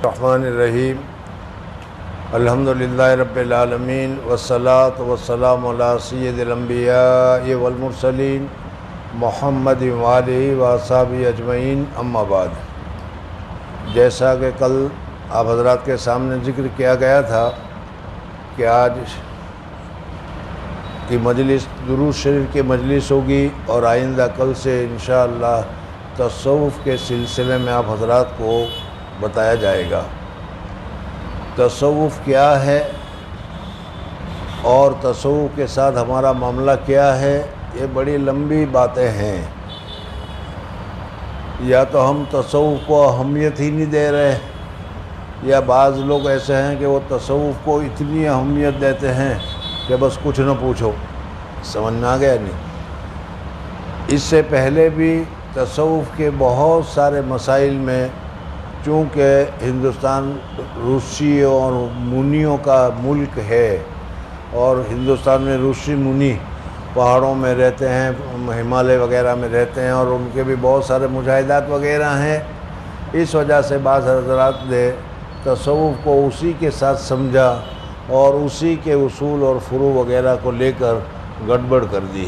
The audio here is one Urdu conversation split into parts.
الرحمن الرحیم الحمدللہ رب العالمین والصلاة والسلام علی سید الانبیاء والمرسلین محمد وآلہ واصحابہ اجمعین اما بعد۔ جیسا کہ کل آپ حضرات کے سامنے ذکر کیا گیا تھا کہ آج کی مجلس درود شریف کی مجلس ہوگی اور آئندہ کل سے انشاءاللہ تصوف کے سلسلے میں آپ حضرات کو بتایا جائے گا۔ تصوف کیا ہے اور تصوف کے ساتھ ہمارا معاملہ کیا ہے، یہ بڑی لمبی باتیں ہیں۔ یا تو ہم تصوف کو اہمیت ہی نہیں دے رہے، یا بعض لوگ ایسے ہیں کہ وہ تصوف کو اتنی اہمیت دیتے ہیں کہ بس کچھ نہ پوچھو۔ سمجھ میں آ گیا نہیں؟ اس سے پہلے بھی تصوف کے بہت سارے مسائل میں، چونکہ ہندوستان روسی اور منیوں کا ملک ہے اور ہندوستان میں روسی منی پہاڑوں میں رہتے ہیں، ہمالیہ وغیرہ میں رہتے ہیں، اور ان کے بھی بہت سارے مجاہدات وغیرہ ہیں۔ اس وجہ سے بعض حضرات نے تصوف کو اسی کے ساتھ سمجھا اور اسی کے اصول اور فروع وغیرہ کو لے کر گڑبڑ کر دی۔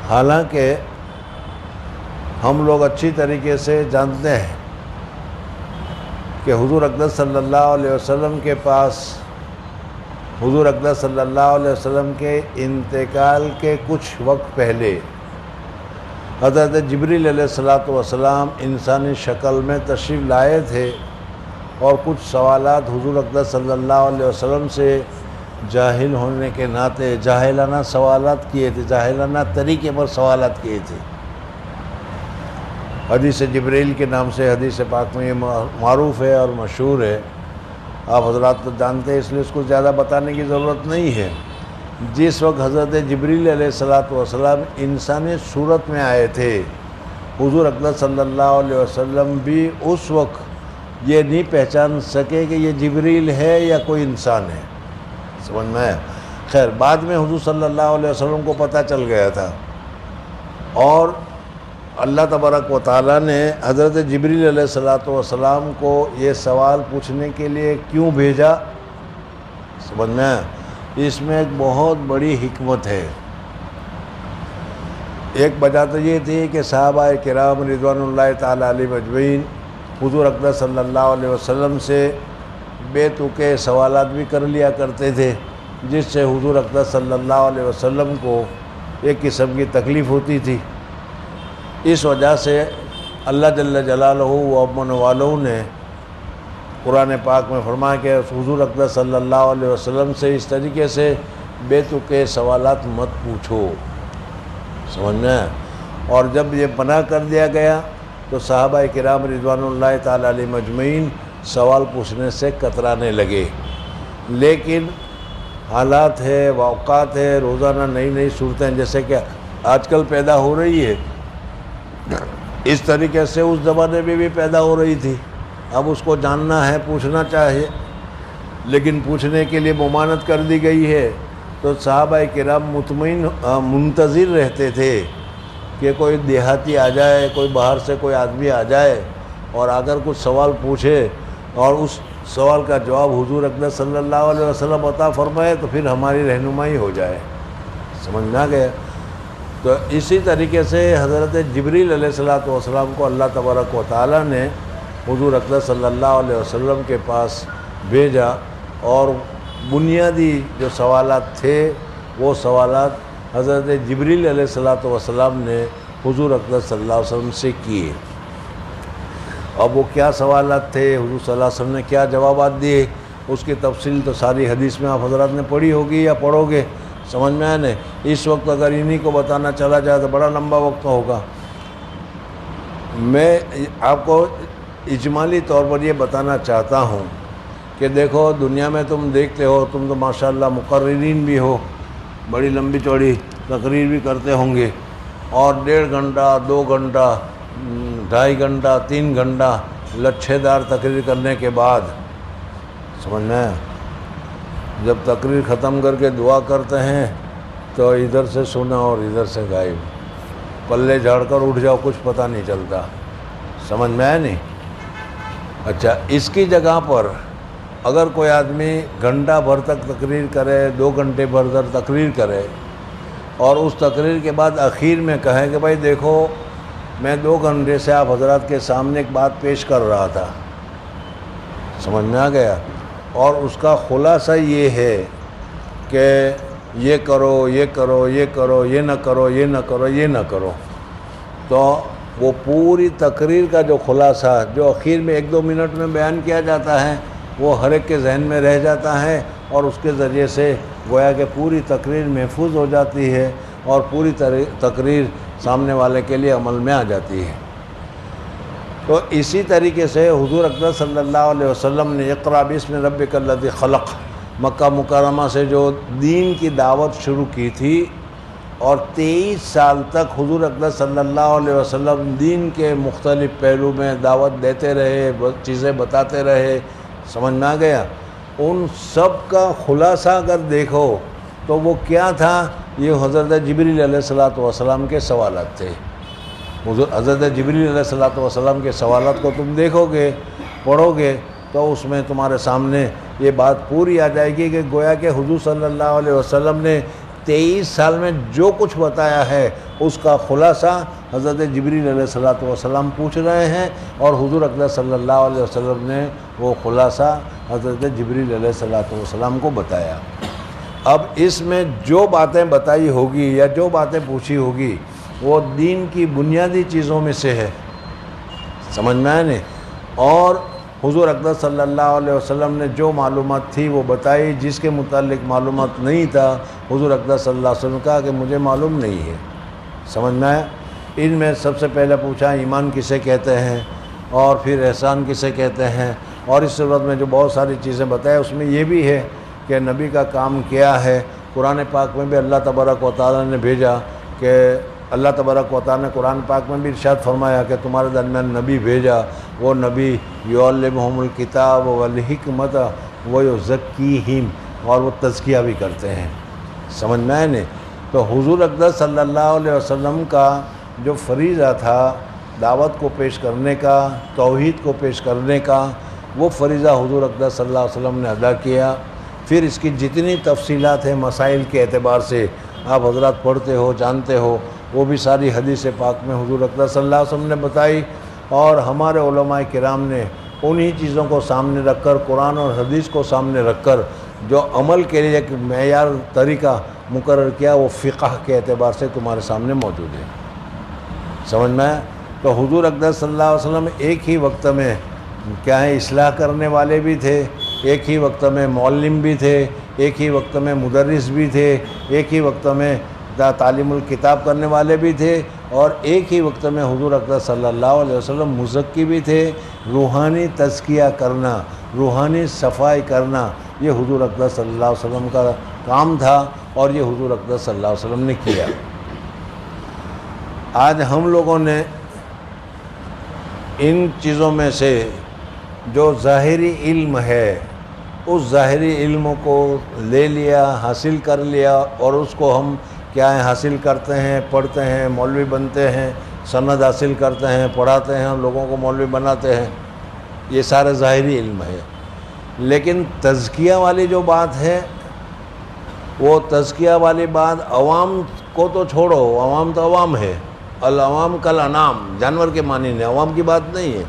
حالانکہ ہم لوگ اچھی طریقے سے جانتے ہیں کہ حضور اقدس صلی اللہ علیہ وسلم کے پاس، حضور اقدس صلی اللہ علیہ وسلم کے انتقال کے کچھ وقت پہلے حضرت جبریل علیہ السلام انسانی شکل میں تشریف لائے تھے، اور کچھ سوالات حضور اقدس صلی اللہ علیہ وسلم سے جاہل ہونے کے ناطے جاہلانہ سوالات کیے تھے، جاہلانہ طریقے پر سوالات کیے تھے۔ حدیث جبریل کے نام سے حدیث پاک میں یہ معروف ہے اور مشہور ہے، آپ حضرات تو جانتے ہیں، اس لیے اس کو زیادہ بتانے کی ضرورت نہیں ہے۔ جس وقت حضرت جبریل علیہ السلام انسانی صورت میں آئے تھے، حضور اقدس صلی اللہ علیہ وسلم بھی اس وقت یہ نہیں پہچان سکے کہ یہ جبریل ہے یا کوئی انسان ہے۔ سمجھ میں آیا؟ خیر، بعد میں حضور صلی اللہ علیہ وسلم کو پتہ چل گیا تھا، اور اللہ تبارک و تعالیٰ نے حضرت جبریل علیہ السلام کو یہ سوال پوچھنے کے لیے کیوں بھیجا؟ سمجھ میں آیا؟ اس میں ایک بہت بڑی حکمت ہے۔ ایک وجہ تو یہ تھی کہ صحابہ کرام رضوان اللہ تعالیٰ علیہم اجمعین حضور اقدس صلی اللہ علیہ وسلم سے بے تکے سوالات بھی کر لیا کرتے تھے، جس سے حضور اقدس صلی اللہ علیہ وسلم کو ایک قسم کی تکلیف ہوتی تھی۔ اس وجہ سے اللہ جل جلالہ و امن والوں نے قرآن پاک میں فرمایا کہ حضور اقدس صلی اللہ علیہ وسلم سے اس طریقے سے بے تکے سوالات مت پوچھو۔ سمجھنا ہے؟ اور جب یہ منع کر دیا گیا تو صحابہ کرام رضوان اللہ تعالیٰ علیہم اجمعین سوال پوچھنے سے کترانے لگے۔ لیکن حالات ہے، واقعات ہے، روزانہ نئی نئی صورتیں جیسے کہ آج کل پیدا ہو رہی ہے، اس طریقے سے اس زمانے میں بھی پیدا ہو رہی تھی۔ اب اس کو جاننا ہے، پوچھنا چاہیے، لیکن پوچھنے کے لیے ممانعت کر دی گئی ہے، تو صحابہ کرام مطمئن منتظر رہتے تھے کہ کوئی دیہاتی آ جائے، کوئی باہر سے کوئی آدمی آ جائے اور اگر کچھ سوال پوچھے اور اس سوال کا جواب حضور اقدس صلی اللہ علیہ وسلم عطا فرمائے تو پھر ہماری رہنمائی ہو جائے۔ سمجھ میں آ گیا؟ تو اسی طریقے سے حضرت جبریل علیہ السلام کو اللہ تبارک و تعالیٰ نے حضور اقدس صلی اللہ علیہ وسلم کے پاس بھیجا، اور بنیادی جو سوالات تھے وہ سوالات حضرت جبریل علیہ السلام نے حضور اقدس صلی اللہ علیہ وسلم سے کیے۔ اب وہ کیا سوالات تھے، حضور صلی اللہ علیہ وسلم نے کیا جوابات دیے، اس کی تفصیل تو ساری حدیث میں آپ حضرات نے پڑھی ہوگی یا پڑھو گے۔ سمجھ میں آیا نہیں؟ اس وقت اگر انہی کو بتانا چلا جائے تو بڑا لمبا وقت ہوگا۔ میں آپ کو اجمالی طور پر یہ بتانا چاہتا ہوں کہ دیکھو، دنیا میں تم دیکھتے ہو، تم تو ماشاءاللہ مقررین بھی ہو، بڑی لمبی چوڑی تقریر بھی کرتے ہوں گے، اور 1.5 گھنٹہ 2 گھنٹہ 2.5 گھنٹہ 3 گھنٹہ لچھے دار تقریر کرنے کے بعد، سمجھنا ہے، جب تقریر ختم کر کے دعا کرتے ہیں تو ادھر سے سنا اور ادھر سے غائب، پلے جھاڑ کر اٹھ جاؤ، کچھ پتہ نہیں چلتا۔ سمجھ میں آیا نہیں؟ اچھا، اس کی جگہ پر اگر کوئی آدمی گھنٹہ بھر تک تقریر کرے، 2 گھنٹے بھر تک تقریر کرے، اور اس تقریر کے بعد اخیر میں کہے کہ بھائی دیکھو میں 2 گھنٹے سے آپ حضرات کے سامنے ایک بات پیش کر رہا تھا، سمجھ میں آ گیا، اور اس کا خلاصہ یہ ہے کہ یہ کرو، یہ کرو، یہ کرو، یہ نہ کرو، یہ نہ کرو، یہ نہ کرو، تو وہ پوری تقریر کا جو خلاصہ جو اخیر میں 1-2 منٹ میں بیان کیا جاتا ہے وہ ہر ایک کے ذہن میں رہ جاتا ہے، اور اس کے ذریعے سے گویا کہ پوری تقریر محفوظ ہو جاتی ہے اور پوری تقریر سامنے والے کے لیے عمل میں آ جاتی ہے۔ تو اسی طریقے سے حضور اکرم صلی اللہ علیہ وسلم نے اقرأ باسم ربک الذی خلق مکہ مکرمہ سے جو دین کی دعوت شروع کی تھی، اور 23 سال تک حضور اکرم صلی اللہ علیہ وسلم دین کے مختلف پہلو میں دعوت دیتے رہے، چیزیں بتاتے رہے، سمجھ میں آ گیا۔ ان سب کا خلاصہ اگر دیکھو تو وہ کیا تھا؟ یہ حضرت جبریل علیہ السلام کے سوالات تھے۔ حضرت جبریل علیہ السلام کے سوالات کو تم دیکھو گے، پڑھو گے، تو اس میں تمہارے سامنے یہ بات پوری آ جائے گی کہ گویا کہ حضور صلی اللہ علیہ وسلم نے 23 سال میں جو کچھ بتایا ہے اس کا خلاصہ حضرت جبریل علیہ السلام پوچھ رہے ہیں، اور حضور اکرم صلی اللہ علیہ وسلم نے وہ خلاصہ حضرت جبریل علیہ السلام کو بتایا۔ اب اس میں جو باتیں بتائی ہوگی یا جو باتیں پوچھی ہوگی وہ دین کی بنیادی چیزوں میں سے ہے، سمجھ میں آئے نہیں؟ اور حضور اکرم صلی اللہ علیہ وسلم نے جو معلومات تھی وہ بتائی، جس کے متعلق معلومات نہیں تھا حضور اکرم صلی اللہ علیہ وسلم کہا کہ مجھے معلوم نہیں ہے، سمجھ میں آیا؟ ان میں سب سے پہلے پوچھا ایمان کسے کہتے ہیں، اور پھر احسان کسے کہتے ہیں، اور اس صورت میں جو بہت ساری چیزیں بتائیں اس میں یہ بھی ہے کہ نبی کا کام کیا ہے۔ قرآن پاک میں بھی اللہ تبارک و تعالیٰ نے بھیجا کہ اللہ تبارک و تعالیٰ نے قرآن پاک میں بھی ارشاد فرمایا کہ تمہارے درمیان نبی بھیجا، وہ نبی یعلمہم الکتاب والحکمت ویزکیہم، اور وہ تزکیہ بھی کرتے ہیں، سمجھ میں آئے نہیں؟ تو حضور اکرم صلی اللہ علیہ وسلم کا جو فریضہ تھا دعوت کو پیش کرنے کا، توحید کو پیش کرنے کا، وہ فریضہ حضور اکرم صلی اللہ علیہ وسلم نے ادا کیا۔ پھر اس کی جتنی تفصیلات ہیں مسائل کے اعتبار سے آپ حضرات پڑھتے ہو، جانتے ہو، وہ بھی ساری حدیث پاک میں حضور اکرم صلی اللہ علیہ وسلم نے بتائی، اور ہمارے علماء کرام نے انہی چیزوں کو سامنے رکھ کر، قرآن اور حدیث کو سامنے رکھ کر جو عمل کے لیے ایک معیار طریقہ مقرر کیا وہ فقہ کے اعتبار سے تمہارے سامنے موجود ہے، سمجھ میں آیا؟ تو حضور اکرم صلی اللہ علیہ وسلم ایک ہی وقت میں کیا ہے اصلاح کرنے والے بھی تھے، ایک ہی وقت میں معلم بھی تھے، ایک ہی وقت میں مدرس بھی تھے، ایک ہی وقت میں تعلیم الکتاب کرنے والے بھی تھے، اور ایک ہی وقت میں حضور اکرم صلی اللہ علیہ وسلم مزکی بھی تھے۔ روحانی تزکیہ کرنا، روحانی صفائی کرنا، یہ حضور اکرم صلی اللہ علیہ وسلم کا کام تھا، اور یہ حضور اکرم صلی اللہ علیہ وسلم نے کیا۔ آج ہم لوگوں نے ان چیزوں میں سے جو ظاہری علم ہے اس ظاہری علم کو لے لیا، حاصل کر لیا، اور اس کو ہم کیا ہے حاصل کرتے ہیں، پڑھتے ہیں، مولوی بنتے ہیں، سند حاصل کرتے ہیں، پڑھاتے ہیں، لوگوں کو مولوی بناتے ہیں، یہ سارے ظاہری علم ہے۔ لیکن تزکیہ والی جو بات ہے وہ تزکیہ والی بات عوام کو تو چھوڑو، عوام تو عوام ہے، العوام کالانعام، جانور کے معنی نہیں، عوام کی بات نہیں ہے،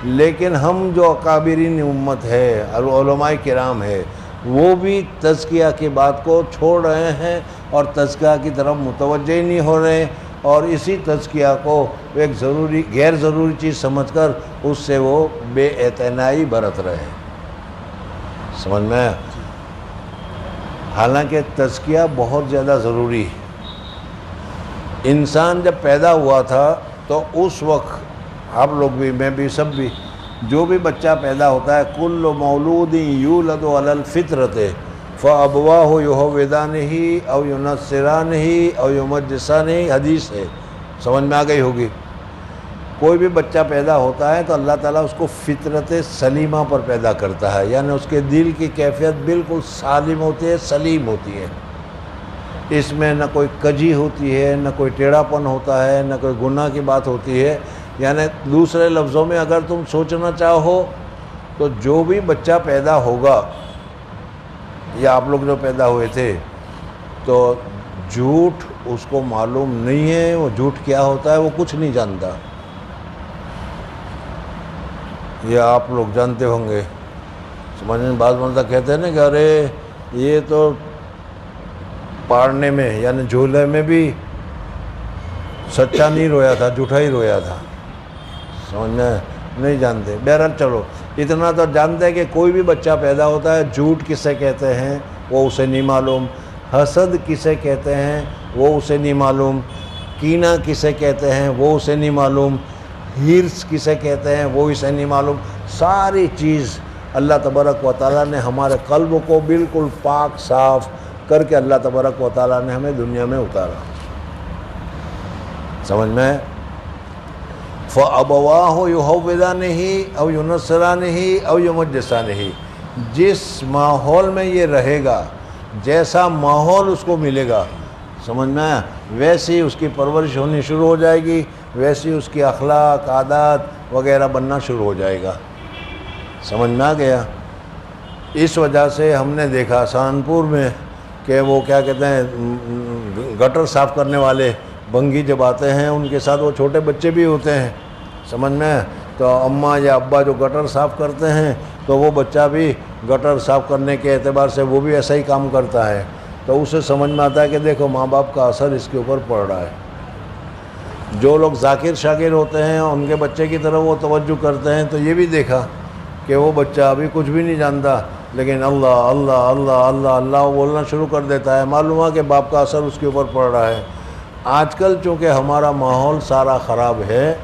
لیکن ہم جو اکابرین امت ہے، علماء کرام ہے، وہ بھی تزکیہ کی بات کو چھوڑ رہے ہیں اور تزکیہ کی طرف متوجہ ہی نہیں ہو رہے، اور اسی تزکیہ کو ایک ضروری غیر ضروری چیز سمجھ کر اس سے وہ بے اعتنائی برت رہے ہیں، سمجھ میں آیا؟ حالانکہ تزکیہ بہت زیادہ ضروری ہے۔ انسان جب پیدا ہوا تھا تو اس وقت آپ لوگ بھی، میں بھی، سب بھی، جو بھی بچہ پیدا ہوتا ہے کل مولود یولد علی الفطرت فابواہ یہودانہ او ینصرانہ او یمجسانہ، حدیث ہے، سمجھ میں آ گئی ہوگی۔ کوئی بھی بچہ پیدا ہوتا ہے تو اللہ تعالیٰ اس کو فطرت سلیمہ پر پیدا کرتا ہے، یعنی اس کے دل کی کیفیت بالکل سالم ہوتی ہے، سلیم ہوتی ہے، اس میں نہ کوئی کجی ہوتی ہے، نہ کوئی ٹیڑھا پن ہوتا ہے، نہ کوئی گناہ کی بات ہوتی ہے۔ یعنی دوسرے لفظوں میں اگر تم سوچنا چاہو تو جو بھی بچہ پیدا ہوگا یا آپ لوگ جو پیدا ہوئے تھے تو جھوٹ اس کو معلوم نہیں ہے، وہ جھوٹ کیا ہوتا ہے وہ کچھ نہیں جانتا. یہ آپ لوگ جانتے ہوں گے. سمجھ میں بعض مرتبہ کہتے ہیں نا کہ ارے یہ تو پاڑنے میں یعنی جھولے میں بھی سچا نہیں رویا تھا، جھوٹا ہی رویا تھا. سمجھ میں نہیں جانتے. بہرحال چلو اتنا تو جانتے ہیں کہ کوئی بھی بچہ پیدا ہوتا ہے جھوٹ کسے کہتے ہیں وہ اسے نہیں معلوم، حسد کسے کہتے ہیں وہ اسے نہیں معلوم، کینہ کسے کہتے ہیں وہ اسے نہیں معلوم، ہرس کسے کہتے ہیں وہ اسے نہیں معلوم. ساری چیز اللہ تبارک و تعالیٰ نے ہمارے قلب کو بالکل پاک صاف کر کے اللہ تبارک و تعالیٰ نے ہمیں دنیا میں اتارا. سمجھ میں؟ فَأَبَوَاهُ يُهَوِّدَانِهِ أَوْ يُنَصِّرَانِهِ أَوْ يُمَجِّسَانِهِ. جس ماحول میں یہ رہے گا، جیسا ماحول اس کو ملے گا، سمجھ میں آیا، ویسی اس کی پرورش ہونی شروع ہو جائے گی، ویسی اس کی اخلاق عادات وغیرہ بننا شروع ہو جائے گا. سمجھ میں آ گیا. اس وجہ سے ہم نے دیکھا سہارنپور میں کہ وہ کیا کہتے ہیں گٹر صاف کرنے والے بنگی جب آتے ہیں ان کے ساتھ وہ چھوٹے بچے بھی ہوتے ہیں. سمجھ میں، تو اماں یا ابا جو گٹر صاف کرتے ہیں تو وہ بچہ بھی گٹر صاف کرنے کے اعتبار سے وہ بھی ایسا ہی کام کرتا ہے. تو اسے سمجھ میں آتا ہے کہ دیکھو ماں باپ کا اثر اس کے اوپر پڑ رہا ہے. جو لوگ ذاکر شاکر ہوتے ہیں ان کے بچے کی طرف وہ توجہ کرتے ہیں تو یہ بھی دیکھا کہ وہ بچہ ابھی کچھ بھی نہیں جانتا لیکن اللہ اللہ اللہ اللہ اللہ بولنا شروع کر دیتا ہے. معلوم ہے کہ باپ کا اثر اس کے اوپر پڑ رہا ہے. آج کل چونکہ ہمارا ماحول سارا خراب ہے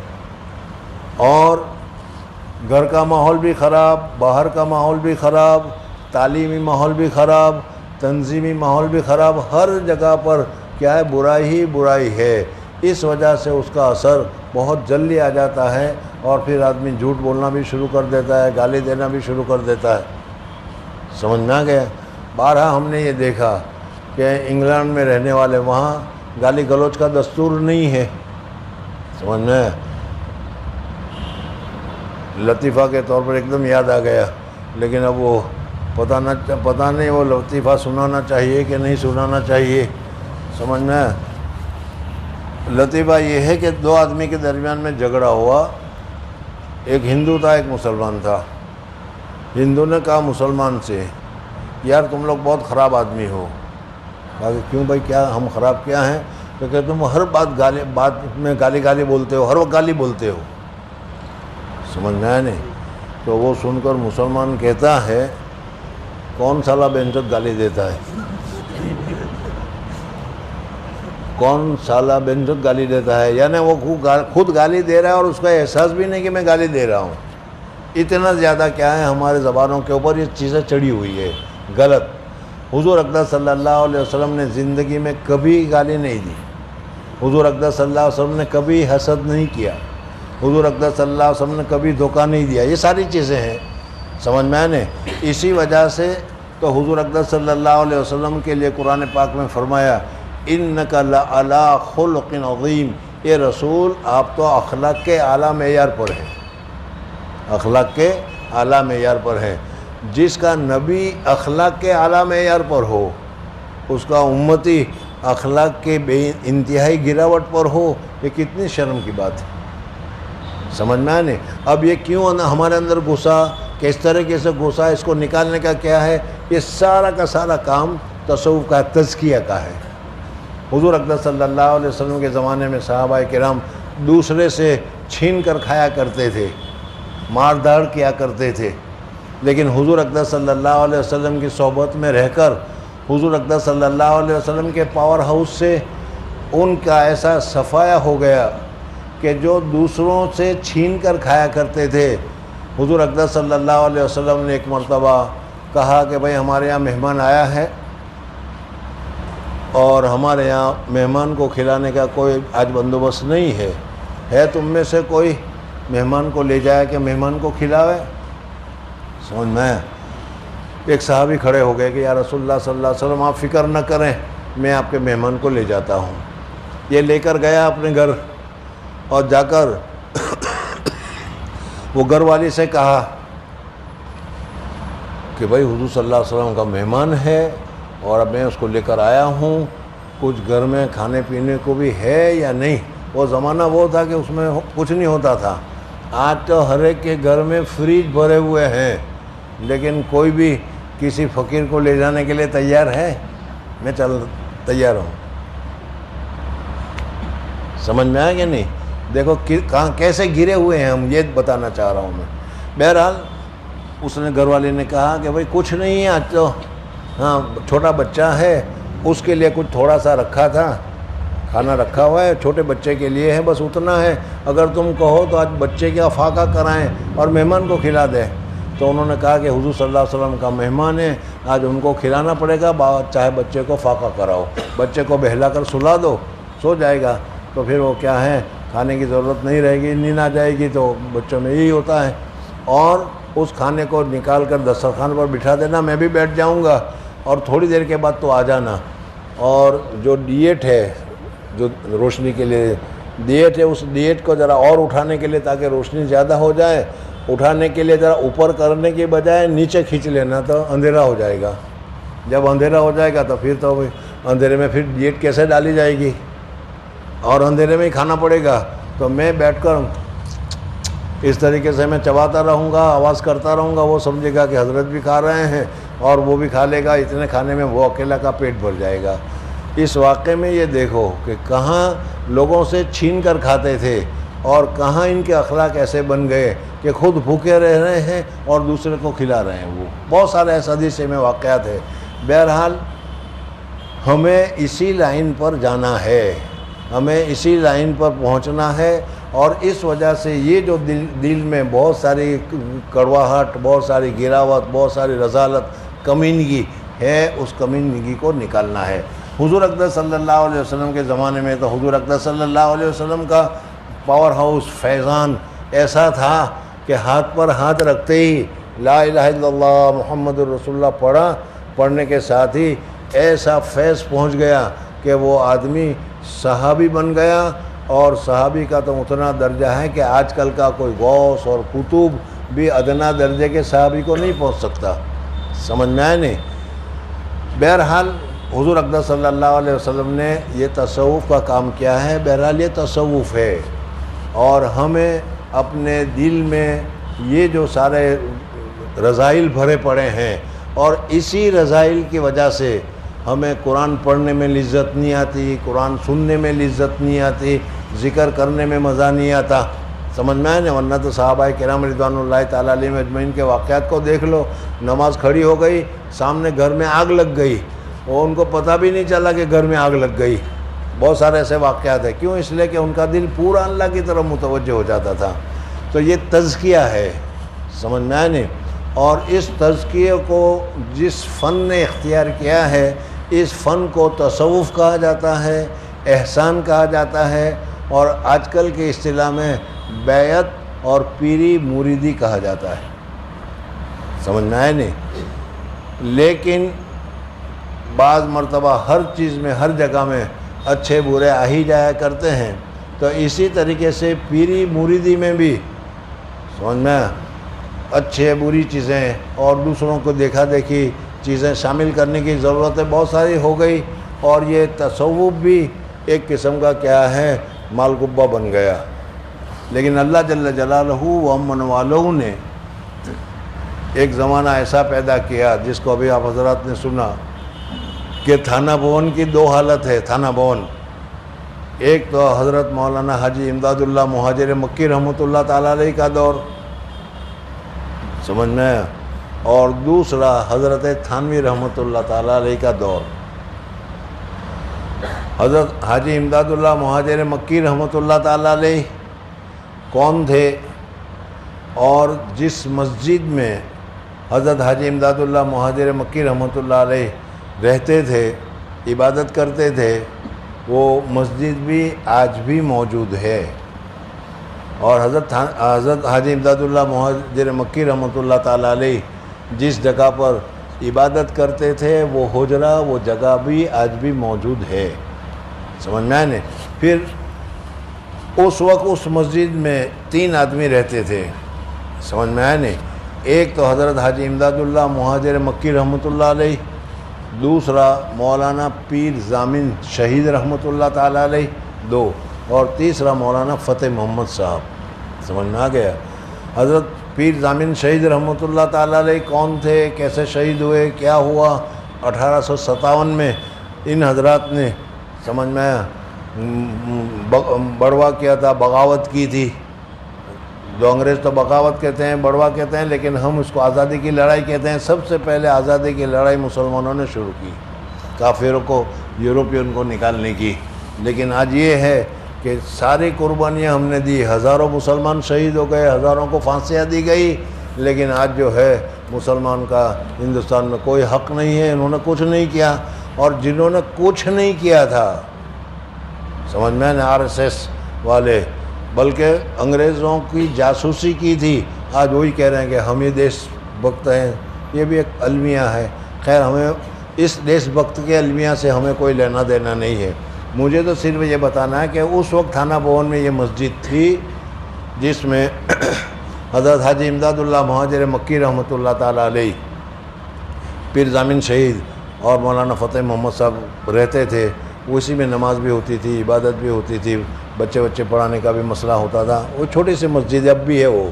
اور گھر کا ماحول بھی خراب، باہر کا ماحول بھی خراب، تعلیمی ماحول بھی خراب، تنظیمی ماحول بھی خراب، ہر جگہ پر کیا ہے برائی ہی برائی ہے. اس وجہ سے اس کا اثر بہت جلدی آ جاتا ہے اور پھر آدمی جھوٹ بولنا بھی شروع کر دیتا ہے، گالی دینا بھی شروع کر دیتا ہے. سمجھ میں آ گیا. بارہا ہم نے یہ دیکھا کہ انگلینڈ میں رہنے والے وہاں گالی گلوچ کا دستور نہیں ہے. سمجھ میں لطیفہ کے طور پر ایک دم یاد آ گیا، لیکن اب وہ پتہ نہیں وہ لطیفہ سنانا چاہیے کہ نہیں سنانا چاہیے. سمجھ میں لطیفہ یہ ہے کہ دو آدمی کے درمیان میں جھگڑا ہوا، ایک ہندو تھا ایک مسلمان تھا. ہندو نے کہا مسلمان سے یار تم لوگ بہت خراب آدمی ہو. کہا کہ کیوں بھائی کیا ہم خراب کیا ہیں؟ کہ تم ہر بات میں گالی بولتے ہو، ہر وقت گالی بولتے ہو. سمجھ میں آیا نہیں؟ تو وہ سن کر مسلمان کہتا ہے کون سالا بہنچود گالی دیتا ہے، کون سالا بہنچود گالی دیتا ہے، یعنی وہ خود گالی دے رہا ہے اور اس کا احساس بھی نہیں کہ میں گالی دے رہا ہوں. اتنا زیادہ کیا ہے ہمارے زبانوں کے اوپر یہ چیزیں چڑھی ہوئی ہے غلط. حضور اقدس صلی اللہ علیہ وسلم نے زندگی میں کبھی گالی نہیں دی. حضور اقدس صلی اللہ علیہ وسلم نے کبھی حسد نہیں کیا. حضور اقدس صلی اللہ علیہ وسلم نے کبھی دھوکہ نہیں دیا. یہ ساری چیزیں ہیں. سمجھ میں آنے. اسی وجہ سے تو حضور اقدس صلی اللہ علیہ وسلم کے لیے قرآن پاک میں فرمایا انک لعلی خلق عظیم. یہ رسول آپ تو اخلاق کے اعلیٰ معیار پر ہیں، اخلاق کے اعلیٰ معیار پر ہیں. جس کا نبی اخلاق کے اعلیٰ معیار پر ہو، اس کا امتی اخلاق کے بے انتہائی گراوٹ پر ہو، یہ کتنی شرم کی بات ہے. سمجھ میں آنے. اب یہ کیوں ہمارے اندر گھسا، کس طریقے سے گھسا، اس کو نکالنے کا کیا ہے؟ یہ سارا کا سارا کام تصوف کا تزکیہ کا ہے. حضور اقدس صلی اللہ علیہ وسلم کے زمانے میں صحابہ کرام دوسرے سے چھین کر کھایا کرتے تھے، مار داڑ کیا کرتے تھے، لیکن حضور اقدس صلی اللہ علیہ وسلم کی صحبت میں رہ کر حضور اقدس صلی اللہ علیہ وسلم کے پاور ہاؤس سے ان کا ایسا صفایا ہو گیا کہ جو دوسروں سے چھین کر کھایا کرتے تھے. حضور اقدس صلی اللہ علیہ وسلم نے ایک مرتبہ کہا کہ بھائی ہمارے یہاں مہمان آیا ہے اور ہمارے یہاں مہمان کو کھلانے کا کوئی آج بندوبست نہیں ہے تم میں سے کوئی مہمان کو لے جائے کہ مہمان کو کھلاوے؟ سمجھ میں ایک صحابی کھڑے ہو گئے کہ یا رسول اللہ صلی اللہ علیہ وسلم آپ فکر نہ کریں، میں آپ کے مہمان کو لے جاتا ہوں. یہ لے کر گیا اپنے گھر اور جا کر وہ گھر والی سے کہا کہ بھائی حضور صلی اللہ علیہ وسلم کا مہمان ہے اور اب میں اس کو لے کر آیا ہوں، کچھ گھر میں کھانے پینے کو بھی ہے یا نہیں۔ وہ زمانہ وہ تھا کہ اس میں کچھ نہیں ہوتا تھا۔ آج تو ہر ایک کے گھر میں فریج بھرے ہوئے ہیں، لیکن کوئی بھی کسی فقیر کو لے جانے کے لیے تیار ہے؟ میں تیار ہوں۔ سمجھ میں آیا کہ نہیں؟ دیکھو کہاں کیسے گرے ہوئے ہیں ہم، یہ بتانا چاہ رہا ہوں میں۔ بہرحال اس نے گھر والے نے کہا کہ بھائی کچھ نہیں ہے آج تو، ہاں چھوٹا بچہ ہے اس کے لیے کچھ تھوڑا سا رکھا تھا، کھانا رکھا ہوا ہے، چھوٹے بچے کے لیے ہے، بس اتنا ہے، اگر تم کہو تو آج بچے کا فاقہ کرائیں اور مہمان کو کھلا دیں۔ تو انہوں نے کہا کہ حضور صلی اللہ علیہ وسلم کا مہمان ہے، آج ان کو کھلانا پڑے گا، چاہے بچے کو فاقہ کراؤ، بچے کو بہلا کر سلا دو، سو جائے گا، تو پھر وہ کیا ہے، کھانے کی ضرورت نہیں رہے گی، نیند آ جائے گی، تو بچوں میں یہی ہوتا ہے۔ اور اس کھانے کو نکال کر دسترخوان پر بٹھا دینا، میں بھی بیٹھ جاؤں گا اور تھوڑی دیر کے بعد تو آ جانا۔ اور جو ڈیٹ ہے، جو روشنی کے لیے ڈیٹ ہے، اس ڈیٹ کو ذرا اور اٹھانے کے لیے، تاکہ روشنی زیادہ ہو جائے، اٹھانے کے لیے ذرا اوپر کرنے کی بجائے نیچے کھینچ لینا، تو اندھیرا ہو جائے گا۔ جب اندھیرا ہو جائے گا تو پھر تو اندھیرے میں پھر ڈیٹ کیسے ڈالی جائے گی، اور اندھیرے میں ہی کھانا پڑے گا۔ تو میں بیٹھ کر اس طریقے سے میں چباتا رہوں گا، آواز کرتا رہوں گا، وہ سمجھے گا کہ حضرت بھی کھا رہے ہیں اور وہ بھی کھا لے گا، اتنے کھانے میں وہ اکیلا کا پیٹ بھر جائے گا۔ اس واقعے میں یہ دیکھو کہ کہاں لوگوں سے چھین کر کھاتے تھے اور کہاں ان کے اخلاق ایسے بن گئے کہ خود بھوکے رہ رہے ہیں اور دوسرے کو کھلا رہے ہیں۔ وہ بہت سارے ایسے حدیث میں واقعات ہیں۔ بہرحال ہمیں اسی لائن پر جانا ہے، ہمیں اسی لائن پر پہنچنا ہے، اور اس وجہ سے یہ جو دل میں بہت ساری کڑواہٹ، بہت ساری گراوٹ، بہت ساری رذالت، کمینگی ہے، اس کمینگی کو نکالنا ہے۔ حضور اقدس صلی اللہ علیہ وسلم کے زمانے میں تو حضور اقدس صلی اللہ علیہ وسلم کا پاور ہاؤس، فیضان ایسا تھا کہ ہاتھ پر ہاتھ رکھتے ہی لا الہ الا اللہ محمد الرسول اللہ پڑھنے کے ساتھ ہی ایسا فیض پہنچ گیا کہ وہ آدمی صحابی بن گیا، اور صحابی کا تو اتنا درجہ ہے کہ آج کل کا کوئی غوث اور قطب بھی ادنا درجے کے صحابی کو نہیں پہنچ سکتا۔ سمجھ میں آئے نہیں؟ بہرحال حضور اقدس صلی اللہ علیہ وسلم نے یہ تصوف کا کام کیا ہے۔ بہرحال یہ تصوف ہے، اور ہمیں اپنے دل میں یہ جو سارے رذائل بھرے پڑے ہیں، اور اسی رذائل کی وجہ سے ہمیں قرآن پڑھنے میں لذت نہیں آتی، قرآن سننے میں لذت نہیں آتی، ذکر کرنے میں مزہ نہیں آتا۔ سمجھ میں آئے نا؟ ورنہ تو صحابہ کرام رضوان اللہ تعالیٰ علیہم اجمعین کے واقعات کو دیکھ لو، نماز کھڑی ہو گئی، سامنے گھر میں آگ لگ گئی، اور ان کو پتہ بھی نہیں چلا کہ گھر میں آگ لگ گئی۔ بہت سارے ایسے واقعات ہیں۔ کیوں؟ اس لیے کہ ان کا دل پورا اللہ کی طرف متوجہ ہو جاتا تھا۔ تو یہ تزکیہ ہے، سمجھ میں آئے نہیں؟ اور اس تزکیے کو جس فن نے اختیار کیا ہے، اس فن کو تصوف کہا جاتا ہے، احسان کہا جاتا ہے، اور آج کل کی اصطلاح میں بیعت اور پیری مریدی کہا جاتا ہے۔ سمجھ میں آئے نہیں؟ لیکن بعض مرتبہ ہر چیز میں، ہر جگہ میں اچھے برے آ ہی جایا کرتے ہیں، تو اسی طریقے سے پیری مریدی میں بھی سمجھ میں اچھے بری چیزیں اور دوسروں کو دیکھا دیکھی چیزیں شامل کرنے کی ضرورتیں بہت ساری ہو گئی، اور یہ تصوف بھی ایک قسم کا کیا ہے، مالگبہ بن گیا۔ لیکن اللہ جل جلالہ و امن والوں نے ایک زمانہ ایسا پیدا کیا جس کو ابھی آپ حضرات نے سنا کہ تھانہ بھون کی دو حالت ہے۔ تھانہ بھون، ایک تو حضرت مولانا حاجی امداد اللہ مہاجر مکی رحمۃ اللہ تعالیٰ علیہ کا دور، سمجھ میں، اور دوسرا حضرت تھانوی رحمۃ اللہ تعالیٰ علیہ کا دور۔ حضرت حاجی امداد اللہ مہاجر مکی رحمۃ اللہ تعالیٰ علیہ کون تھے؟ اور جس مسجد میں حضرت حاجی امداد اللہ مہاجر مکی رحمۃ اللہ علیہ رہتے تھے، عبادت کرتے تھے، وہ مسجد بھی آج بھی موجود ہے۔ اور حضرت حاجی امداد اللہ مہاجر مکی رحمۃ اللہ تعالیٰ علیہ جس جگہ پر عبادت کرتے تھے، وہ حجرہ، وہ جگہ بھی آج بھی موجود ہے۔ سمجھ میں آئے نا؟ پھر اس وقت اس مسجد میں 3 آدمی رہتے تھے، سمجھ میں آئے نا؟ ایک تو حضرت حاجی امداد اللہ مہاجر مکی رحمۃ اللہ علیہ، دوسرا مولانا پیر ضامن شہید رحمۃ اللہ تعالیٰ علیہ، دو، اور تیسرا مولانا فتح محمد صاحب۔ سمجھ میں آ گیا؟ حضرت پیر ضامن شہید رحمۃ اللہ تعالیٰ علیہ کون تھے، کیسے شہید ہوئے، کیا ہوا؟ 1857 میں ان حضرات نے سمجھ میں بڑوا کیا تھا، بغاوت کی تھی۔ جو انگریز تو بغاوت کہتے ہیں، بڑوا کہتے ہیں، لیکن ہم اس کو آزادی کی لڑائی کہتے ہیں۔ سب سے پہلے آزادی کی لڑائی مسلمانوں نے شروع کی، کافروں کو، یورپین کو نکالنے کی۔ لیکن آج یہ ہے کہ ساری قربانیاں ہم نے دی، ہزاروں مسلمان شہید ہو گئے، ہزاروں کو پھانسیاں دی گئی، لیکن آج جو ہے مسلمان کا ہندوستان میں کوئی حق نہیں ہے۔ انہوں نے کچھ نہیں کیا، اور جنہوں نے کچھ نہیں کیا تھا، سمجھ میں نے RSS والے، بلکہ انگریزوں کی جاسوسی کی تھی، آج وہی کہہ رہے ہیں کہ ہم یہ دیش بھکت ہیں۔ یہ بھی ایک المیہ ہے۔ خیر، ہمیں اس دیش بھکت کے المیہ سے ہمیں کوئی لینا دینا نہیں ہے۔ مجھے تو صرف یہ بتانا ہے کہ اس وقت تھانہ بھون میں یہ مسجد تھی جس میں حضرت حاجی امداد اللہ مہاجر مکی رحمۃ اللہ تعالیٰ علیہ، پیر ضامن شہید اور مولانا فتح محمد صاحب رہتے تھے۔ اسی میں نماز بھی ہوتی تھی، عبادت بھی ہوتی تھی، بچے پڑھانے کا بھی مسئلہ ہوتا تھا۔ وہ چھوٹی سی مسجد اب بھی ہے۔ وہ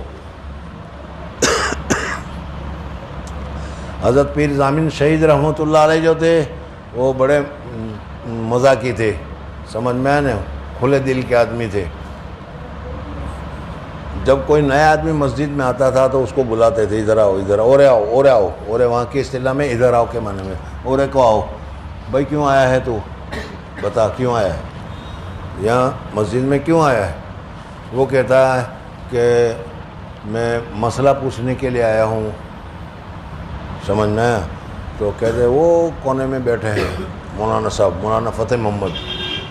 حضرت پیر ضامن شہید رحمۃ اللہ علیہ جو تھے وہ بڑے مزاقی تھے، سمجھ میں آنے، کھلے دل کے آدمی تھے۔ جب کوئی نیا آدمی مسجد میں آتا تھا تو اس کو بلاتے تھے، ادھر آؤ، ادھر اورے آؤ، اورے آؤ، اورے وہاں کی اصطلاح میں ادھر آؤ کے معنی میں، اورے کو آؤ۔ بھائی کیوں آیا ہے تو بتا، کیوں آیا ہے یہاں مسجد میں، کیوں آیا ہے؟ وہ کہتا ہے کہ میں مسئلہ پوچھنے کے لیے آیا ہوں، سمجھ میں آیا؟ تو کہتے وہ کونے میں بیٹھے ہیں مولانا صاحب، مولانا فتح محمد،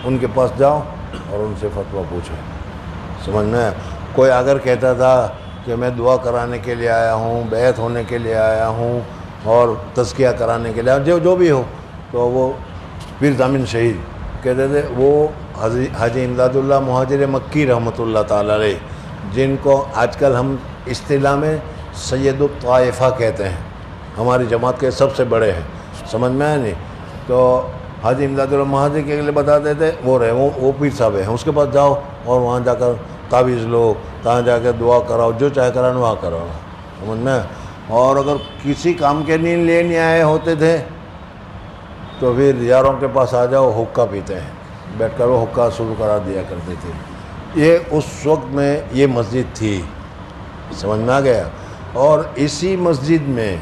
ان کے پاس جاؤ اور ان سے فتویٰ پوچھو، سمجھ میں آیا؟ کوئی اگر کہتا تھا کہ میں دعا کرانے کے لیے آیا ہوں، بیعت ہونے کے لیے آیا ہوں اور تزکیہ کرانے کے لیے، جو بھی ہو، تو وہ پیر ضامن شہید کہتے تھے، وہ حاجی امداد اللہ مہاجر مکی رحمۃ اللہ تعالیٰ علیہ، جن کو آج کل ہم اصطلاح میں سید الطائفہ کہتے ہیں، ہماری جماعت کے سب سے بڑے ہیں، سمجھ میں آیا نہیں؟ تو حاجی امداد اللہ مہاجر کے لیے بتاتے تھے وہ رہے، وہ پیر صاحب ہیں، اس کے پاس جاؤ اور وہاں جا کر تعویذ لو، کہاں جا کے دعا کراؤ، جو چاہے کرانا وہاں کراؤ، سمجھ میں؟ اور اگر کسی کام کے نہیں لینے آئے ہوتے تھے تو پھر یاروں کے پاس آ جاؤ، حقہ پیتے ہیں، بیٹھ کر وہ حقہ شروع کرا دیا کرتے تھے۔ یہ اس وقت میں یہ مسجد تھی، سمجھ میں آ گیا؟ اور اسی مسجد میں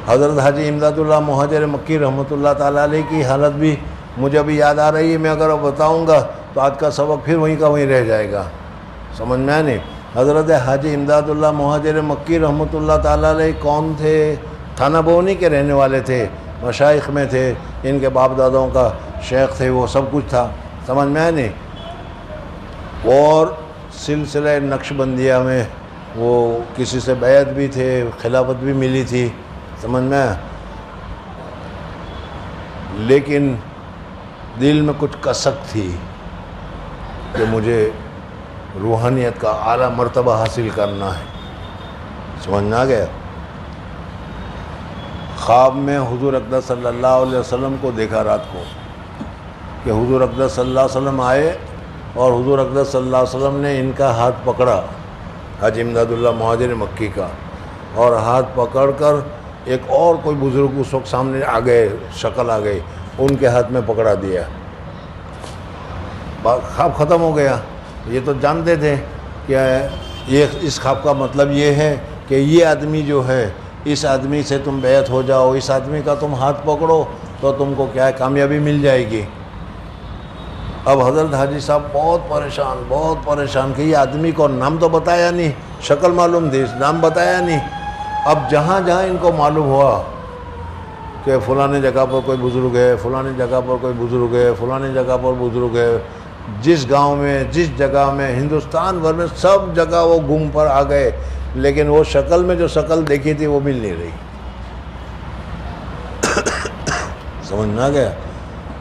حضرت حاجی امداد اللہ مہاجر مکی رحمۃ اللہ تعالیٰ علیہ کی حالت بھی مجھے ابھی یاد آ رہی ہے۔ میں اگر بتاؤں گا تو آج کا سبق پھر وہیں کا وہیں رہ جائے گا، سمجھ میں نہیں؟ حضرت حاجی امداد اللہ مہاجر مکی رحمۃ اللہ تعالیٰ علیہ کون تھے؟ تھانہ بونی کے رہنے والے تھے، مشائخ میں تھے، ان کے باپ دادوں کا شیخ تھے، وہ سب کچھ تھا، سمجھ میں نہیں؟ اور سلسلہ نقش بندیہ میں وہ کسی سے بیعت بھی تھے، خلافت بھی ملی تھی، سمجھ میں؟ لیکن دل میں کچھ کسک تھی کہ مجھے روحانیت کا اعلیٰ مرتبہ حاصل کرنا ہے، سمجھ میں آ گیا؟ خواب میں حضور اقدس صلی اللہ علیہ وسلم کو دیکھا رات کو کہ حضور اقدس صلی اللہ علیہ وسلم آئے اور حضور اقدس صلی اللہ علیہ وسلم نے ان کا ہاتھ پکڑا، حاجی امداد اللہ مہاجر مکی کا، اور ہاتھ پکڑ کر ایک اور کوئی بزرگ اس وقت سامنے آ گئے، شکل آ گئی، ان کے ہاتھ میں پکڑا دیا، خواب ختم ہو گیا۔ یہ تو جانتے تھے کہ یہ اس خواب کا مطلب یہ ہے کہ یہ آدمی جو ہے، اس آدمی سے تم بیعت ہو جاؤ، اس آدمی کا تم ہاتھ پکڑو تو تم کو کیا ہے، کامیابی مل جائے گی۔ اب حضرت حاجی صاحب بہت پریشان کہ یہ آدمی کو نام تو بتایا نہیں، شکل معلوم تھی، نام بتایا نہیں۔ اب جہاں جہاں ان کو معلوم ہوا کہ فلانے جگہ پر کوئی بزرگ ہے، فلانے جگہ پر کوئی بزرگ ہے، فلانے جگہ پر بزرگ ہے، جس گاؤں میں، جس جگہ میں، ہندوستان بھر میں سب جگہ وہ گم پر آ گئے، لیکن وہ شکل میں جو شکل دیکھی تھی وہ مل نہیں رہی، سمجھ نہ گیا؟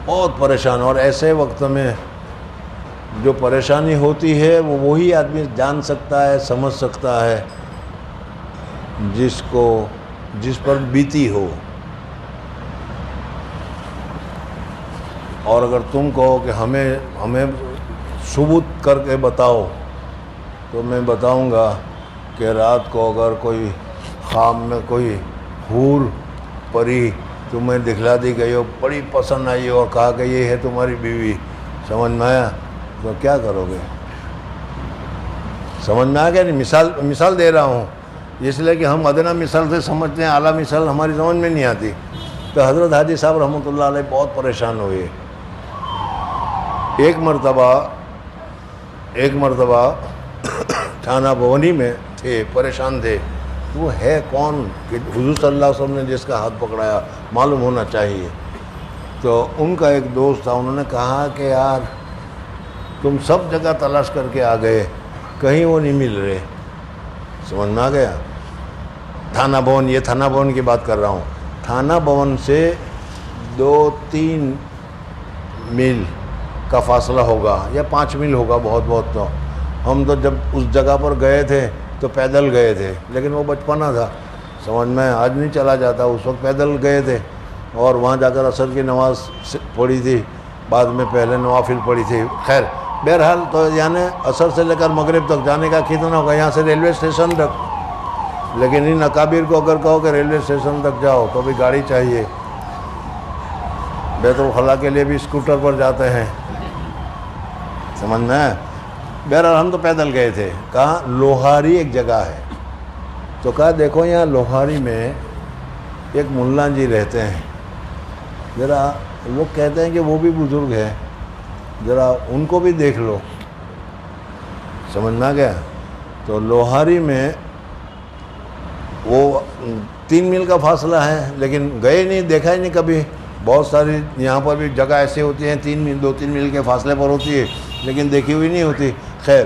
بہت پریشان۔ اور ایسے وقت میں جو پریشانی ہوتی ہے وہ وہی آدمی جان سکتا ہے، سمجھ سکتا ہے جس پر بیتی ہو، اور اگر تم کہو کہ ہمیں ثبوت کر کے بتاؤ، تو میں بتاؤں گا کہ رات کو اگر کوئی خواب میں کوئی حور پری تمہیں دکھلا دی گئی ہو، بڑی پسند آئی اور کہا کہ یہ ہے تمہاری بیوی، سمجھ میں آیا؟ تو کیا کرو گے؟ سمجھ میں آ گیا نہیں؟ مثال دے رہا ہوں اس لیے کہ ہم ادنا مثال سے سمجھتے ہیں، اعلیٰ مثال ہماری سمجھ میں نہیں آتی۔ تو حضرت حاجی صاحب رحمۃ اللہ علیہ بہت پریشان ہوئے۔ ایک مرتبہ تھانہ بھونی میں تھے، پریشان تھے، وہ ہے کون کہ حضور صلی اللہ علیہ وسلم نے جس کا ہاتھ پکڑایا، معلوم ہونا چاہیے۔ تو ان کا ایک دوست تھا، انہوں نے کہا کہ یار تم سب جگہ تلاش کر کے آ گئے، کہیں وہ نہیں مل رہے۔ سمجھ میں آ گیا؟ تھانہ بھون، یہ تھانہ بھون کی بات کر رہا ہوں، تھانہ بھون سے 2-3 میل کا فاصلہ ہوگا یا 5 میل ہوگا بہت تو۔ ہم تو جب اس جگہ پر گئے تھے تو پیدل گئے تھے، لیکن وہ بچپنا تھا، سمجھ میں آج نہیں چلا جاتا، اس وقت پیدل گئے تھے، اور وہاں جا کر عصر کی نماز پڑھی تھی، بعد میں پہلے نوافل پڑھی تھی۔ خیر بہرحال تو یعنی عصر سے لے کر مغرب تک جانے کا کتنا ہوگا یہاں سے ریلوے اسٹیشن تک، لیکن ان اکابر کو اگر کہو کہ ریلوے اسٹیشن تک جاؤ تو بھی گاڑی چاہیے، بیت الخلاء کے لیے بھی اسکوٹر پر جاتے ہیں، سمجھ میں؟ بہرحال ہم تو پیدل گئے تھے۔ کہاں؟ لوہاری ایک جگہ ہے، تو کہا دیکھو یہاں لوہاری میں ایک ملا جی رہتے ہیں، ذرا لوگ کہتے ہیں کہ وہ بھی بزرگ ہیں، ذرا ان کو بھی دیکھ لو۔ سمجھ میں آ گیا؟ تو لوہاری میں وہ 3 میل کا فاصلہ ہے، لیکن گئے نہیں، دیکھا ہی نہیں کبھی۔ بہت ساری یہاں پر بھی جگہ ایسی ہوتی ہیں 2-3 میل کے فاصلے پر ہوتی ہے، لیکن دیکھی ہوئی نہیں ہوتی۔ خیر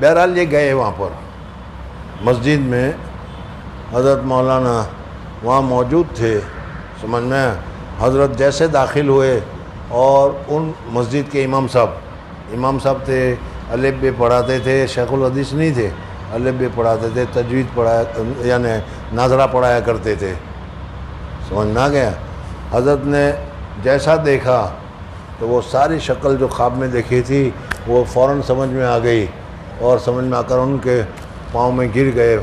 بہرحال یہ گئے وہاں پر، مسجد میں حضرت مولانا وہاں موجود تھے، سمجھ میں؟ حضرت جیسے داخل ہوئے اور ان مسجد کے امام صاحب تھے، الف ب پڑھاتے تھے، شیخ الحدیث نہیں تھے، الف ب پڑھاتے تھے، تجوید پڑھایا یعنی ناظرہ پڑھایا کرتے تھے، سمجھ میں آ گیا؟ حضرت نے جیسا دیکھا تو وہ ساری شکل جو خواب میں دیکھی تھی وہ فوراً سمجھ میں آ گئی، اور سمجھ میں آ کر ان کے پاؤں میں گر گئے۔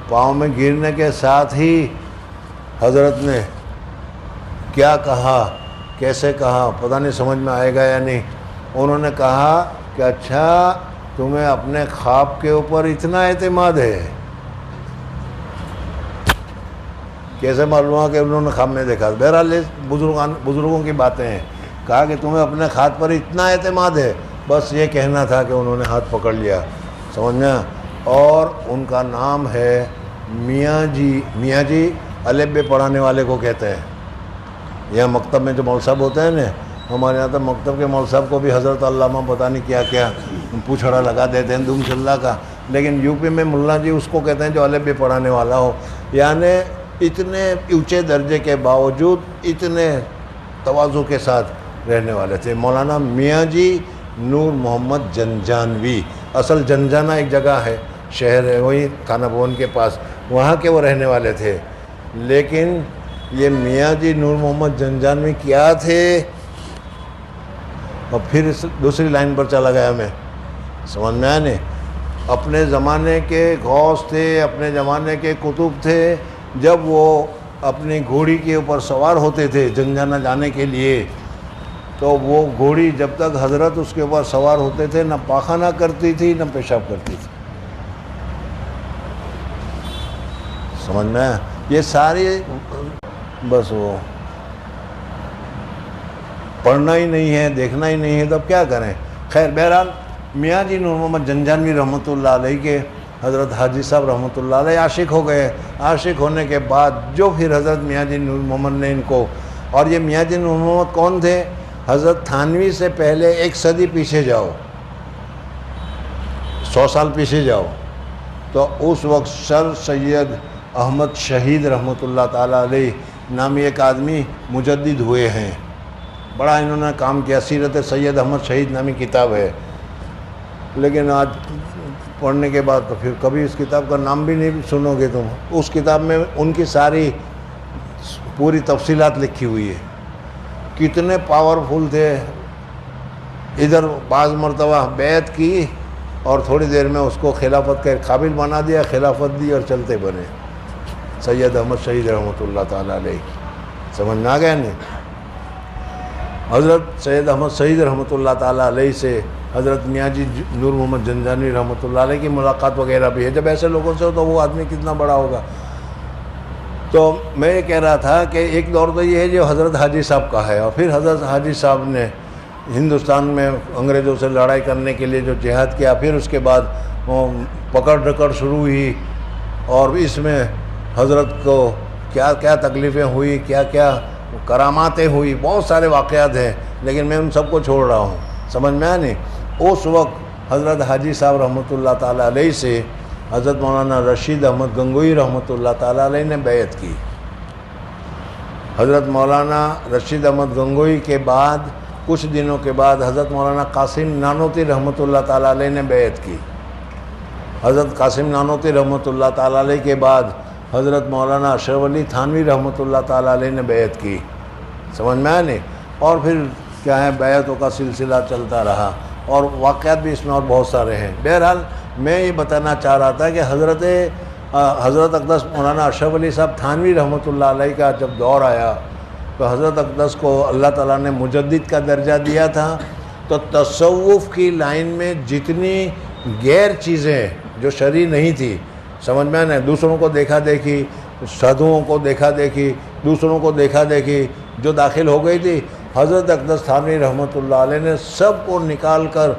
پاؤں میں گرنے کے ساتھ ہی حضرت نے کیا کہا، کیسے کہا پتہ نہیں، سمجھ میں آئے گا یا نہیں۔ انہوں نے کہا کہ اچھا تمہیں اپنے خواب کے اوپر اتنا اعتماد ہے؟ کیسے معلوم ہوا کہ انہوں نے خواب میں دیکھا؟ بہرحال بزرگوں کی باتیں ہیں۔ کہا کہ تمہیں اپنے ہاتھ پر اتنا اعتماد ہے، بس یہ کہنا تھا کہ انہوں نے ہاتھ پکڑ لیا، سمجھنا۔ اور ان کا نام ہے میاں جی الف ب پڑھانے والے کو کہتے ہیں۔ یہاں مکتب میں جو مول صاحب ہوتے ہیں نا، ہمارے یہاں تو مکتب کے مول صاحب کو بھی حضرت علامہ پتہ نہیں کیا پوچھڑا لگا دیتے ہیں دم چلہ کا، لیکن یو پی میں ملا جی اس کو کہتے ہیں جو الف ب پڑھانے والا ہو، یعنی اتنے اونچے درجے کے باوجود اتنے تواضع کے ساتھ رہنے والے تھے۔ مولانا میاں جی نور محمد جنجانوی، اصل جنجانہ ایک جگہ ہے، شہر ہے وہی تھانہ بھون کے پاس، وہاں کے وہ رہنے والے تھے، لیکن یہ میاں جی نور محمد جنجانوی کیا تھے؟ اور پھر دوسری لائن پر چلا گیا میں، سمجھ میں آیا نہیں؟ اپنے زمانے کے غوث تھے، اپنے زمانے کے قطب تھے، جب وہ اپنی گھوڑی کے اوپر سوار ہوتے تھے جنجانہ جانے کے لیے، تو وہ گھوڑی جب تک حضرت اس کے اوپر سوار ہوتے تھے نہ پاخانہ کرتی تھی نہ پیشاب کرتی تھی، سمجھ میں؟ یہ ساری بس وہ پڑھنا ہی نہیں ہے، دیکھنا ہی نہیں ہے، تو اب کیا کریں؟ خیر بہرحال میاں جی نور محمد جنجانوی رحمۃ اللہ علیہ کے حضرت حاجی صاحب رحمۃ اللہ علیہ عاشق ہو گئے۔ عاشق ہونے کے بعد جو پھر حضرت میاں جی نور محمد نے ان کو، اور یہ میاں جی نور محمد کون تھے؟ حضرت تھانوی سے پہلے 1 صدی پیچھے جاؤ، 100 سال پیچھے جاؤ، تو اس وقت سر سید احمد شہید رحمۃ اللہ تعالیٰ علیہ نامی ایک آدمی مجدد ہوئے ہیں، بڑا انہوں نے کام کیا، سیرت سید احمد شہید نامی کتاب ہے، لیکن آج پڑھنے کے بعد تو پھر کبھی اس کتاب کا نام بھی نہیں سنو گے تم. اس کتاب میں ان کی ساری پوری تفصیلات لکھی ہوئی ہے. کتنے پاورفل تھے. ادھر بعض مرتبہ بیعت کی اور تھوڑی دیر میں اس کو خلافت کے قابل بنا دیا, خلافت دی اور چلتے بنے. سید احمد شہید رحمۃ اللہ تعالیٰ علیہ. سمجھ میں آ گیا نہیں؟ حضرت سید احمد شہید رحمۃ اللہ تعالیٰ علیہ سے حضرت میاں جی نور محمد جنجانی رحمۃ اللہ علیہ کی ملاقات وغیرہ بھی ہے. جب ایسے لوگوں سے ہو تو وہ آدمی کتنا بڑا ہوگا. تو میں یہ کہہ رہا تھا کہ ایک دور تو یہ ہے جو حضرت حاجی صاحب کا ہے, اور پھر حضرت حاجی صاحب نے ہندوستان میں انگریزوں سے لڑائی کرنے کے لیے جو جہاد کیا, پھر اس کے بعد پکڑ ڈکڑ شروع ہوئی, اور اس میں حضرت کو کیا کیا تکلیفیں ہوئی, کیا کیا کراماتیں ہوئی, بہت سارے واقعات ہیں, لیکن میں ان سب کو چھوڑ رہا ہوں. سمجھ میں آیا نہیں؟ اس وقت حضرت حاجی صاحب رحمۃ اللہ تعالیٰ علیہ سے حضرت مولانا رشید احمد گنگوئی رحمۃ اللہ تعالیٰ علیہ نے بیعت کی. حضرت مولانا رشید احمد گنگوئی کے بعد کچھ دنوں کے بعد حضرت مولانا قاسم نانوتی رحمۃ اللہ تعالیٰ علیہ نے بیعت کی. حضرت قاسم نانوتی رحمۃ اللہ تعالیٰ علیہ کے بعد حضرت مولانا اشرف علی تھانوی رحمۃ اللہ تعالیٰ علیہ نے بیعت کی. سمجھ میں آیا نہیں؟ اور پھر کیا ہے, بیعتوں کا سلسلہ چلتا رہا, اور واقعات بھی اس میں اور بہت سارے ہیں. بہرحال میں یہ بتانا چاہ رہا تھا کہ حضرت اقدس مولانا اشرف علی صاحب تھانوی رحمۃ اللہ علیہ کا جب دور آیا تو حضرت اقدس کو اللہ تعالیٰ نے مجدد کا درجہ دیا تھا. تو تصوف کی لائن میں جتنی غیر چیزیں جو شرعی نہیں تھی, سمجھ میں آئے, دوسروں کو دیکھا دیکھی, سادھوؤں کو دیکھا دیکھی, دوسروں کو دیکھا دیکھی جو داخل ہو گئی تھی, حضرت اقدس تھانوی رحمۃ اللہ علیہ نے سب کو نکال کر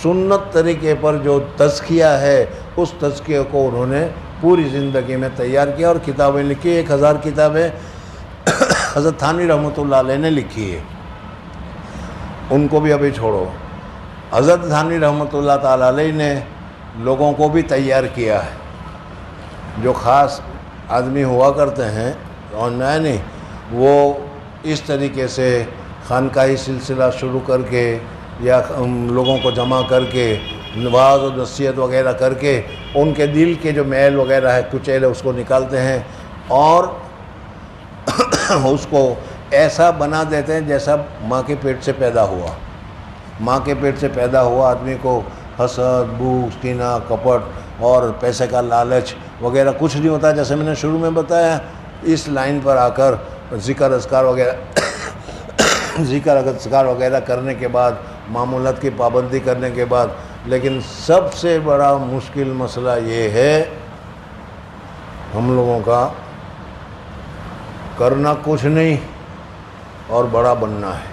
سنت طریقے پر جو تزکیہ ہے اس تزکیے کو انہوں نے پوری زندگی میں تیار کیا اور کتابیں لکھی. 1000 کتابیں حضرت تھانوی رحمۃ اللہ علیہ نے لکھی ہے. ان کو بھی ابھی چھوڑو. حضرت تھانوی رحمۃ اللہ تعالیٰ علیہ نے لوگوں کو بھی تیار کیا ہے. جو خاص آدمی ہوا کرتے ہیں اور میں نہیں, وہ اس طریقے سے خانقاہی سلسلہ شروع کر کے یا لوگوں کو جمع کر کے نواز و نصیحت وغیرہ کر کے ان کے دل کے جو میل وغیرہ ہے کچیل ہے اس کو نکالتے ہیں اور اس کو ایسا بنا دیتے ہیں جیسا ماں کے پیٹ سے پیدا ہوا. ماں کے پیٹ سے پیدا ہوا آدمی کو حسد, بھوک, کینہ, کپٹ اور پیسے کا لالچ وغیرہ کچھ نہیں ہوتا. جیسے میں نے شروع میں بتایا, اس لائن پر آ کر ذکر اذکار وغیرہ کرنے کے بعد, معمولات کی پابندی کرنے کے بعد, لیکن سب سے بڑا مشکل مسئلہ یہ ہے ہم لوگوں کا کرنا کچھ نہیں اور بڑا بننا ہے.